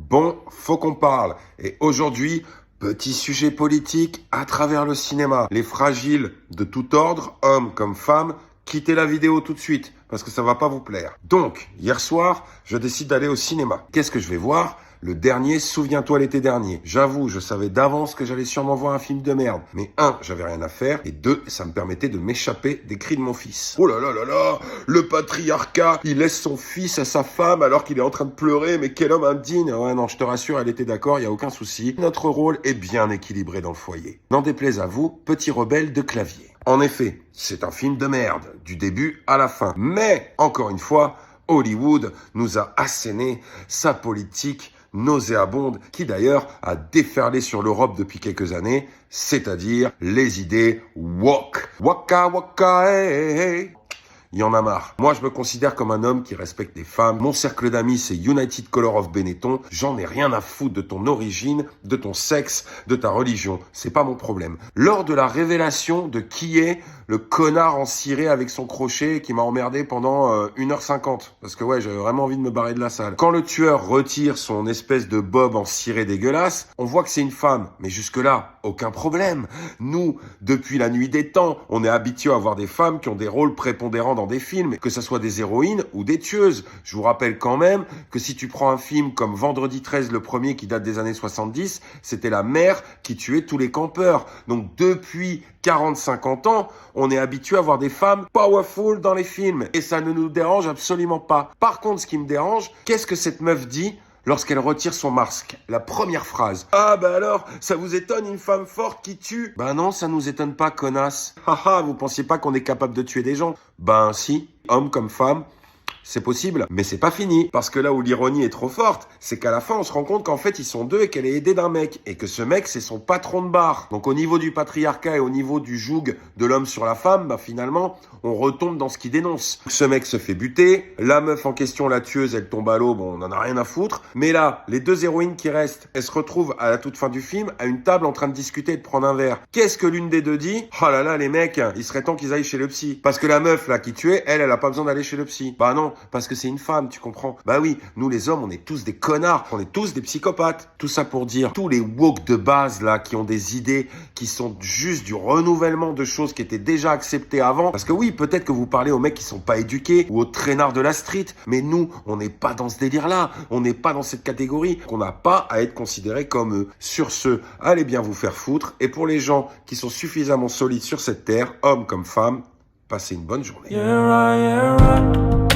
Bon, faut qu'on parle. Et aujourd'hui, petit sujet politique à travers le cinéma. Les fragiles de tout ordre, hommes comme femmes, quittez la vidéo tout de suite, parce que ça va pas vous plaire. Donc, hier soir, je décide d'aller au cinéma. Qu'est-ce que je vais voir ? Le dernier, souviens-toi l'été dernier. J'avoue, je savais d'avance que j'allais sûrement voir un film de merde. Mais 1, j'avais rien à faire. Et 2, ça me permettait de m'échapper des cris de mon fils. Oh là là là là, le patriarcat, il laisse son fils à sa femme alors qu'il est en train de pleurer. Mais quel homme indigne. Ouais non, je te rassure, elle était d'accord, il y a aucun souci. Notre rôle est bien équilibré dans le foyer. N'en déplaise à vous, petit rebelle de clavier. En effet, c'est un film de merde, du début à la fin. Mais, encore une fois, Hollywood nous a asséné sa politique nauséabonde qui d'ailleurs a déferlé sur l'Europe depuis quelques années, c'est-à-dire les idées woke. Waka waka hey, hey. Il y en a marre. Moi, je me considère comme un homme qui respecte les femmes. Mon cercle d'amis, c'est United Color of Benetton. J'en ai rien à foutre de ton origine, de ton sexe, de ta religion. C'est pas mon problème. Lors de la révélation de qui est le connard en ciré avec son crochet qui m'a emmerdé pendant 1h50. Parce que ouais, j'avais vraiment envie de me barrer de la salle. Quand le tueur retire son espèce de bob en ciré dégueulasse, on voit que c'est une femme. Mais jusque-là, aucun problème. Nous, depuis la nuit des temps, on est habitués à voir des femmes qui ont des rôles prépondérants dans des films, que ce soit des héroïnes ou des tueuses. Je vous rappelle quand même que si tu prends un film comme Vendredi 13, le premier qui date des années 70, c'était la mère qui tuait tous les campeurs. Donc depuis 40-50 ans, on est habitué à voir des femmes powerful dans les films. Et ça ne nous dérange absolument pas. Par contre, ce qui me dérange, qu'est-ce que cette meuf dit lorsqu'elle retire son masque? La première phrase. Ah bah alors, ça vous étonne une femme forte qui tue? Bah non, ça nous étonne pas, connasse. Haha, vous pensiez pas qu'on est capable de tuer des gens? Ben si, homme comme femme. C'est possible, mais c'est pas fini. Parce que là où l'ironie est trop forte, c'est qu'à la fin, on se rend compte qu'en fait, ils sont deux et qu'elle est aidée d'un mec. Et que ce mec, c'est son patron de bar. Donc au niveau du patriarcat et au niveau du joug de l'homme sur la femme, bah finalement, on retombe dans ce qu'il dénonce. Ce mec se fait buter, la meuf en question, la tueuse, elle tombe à l'eau, bon, on en a rien à foutre. Mais là, les deux héroïnes qui restent, elles se retrouvent à la toute fin du film, à une table en train de discuter et de prendre un verre. Qu'est-ce que l'une des deux dit? Oh là là, les mecs, il serait temps qu'ils aillent chez le psy. Parce que la meuf, là, qui tuait, elle a pas besoin d'aller chez le psy. Bah non, parce que c'est une femme, tu comprends? Bah oui, nous les hommes, on est tous des connards, on est tous des psychopathes. Tout ça pour dire, tous les woke de base là, qui ont des idées, qui sont juste du renouvellement de choses qui étaient déjà acceptées avant. Parce que oui, peut-être que vous parlez aux mecs qui sont pas éduqués, ou aux traînards de la street, mais nous, on n'est pas dans ce délire-là, on n'est pas dans cette catégorie, qu'on n'a pas à être considérés comme eux. Sur ce, allez bien vous faire foutre, et pour les gens qui sont suffisamment solides sur cette terre, hommes comme femmes, passez une bonne journée. Yeah, right, yeah, right.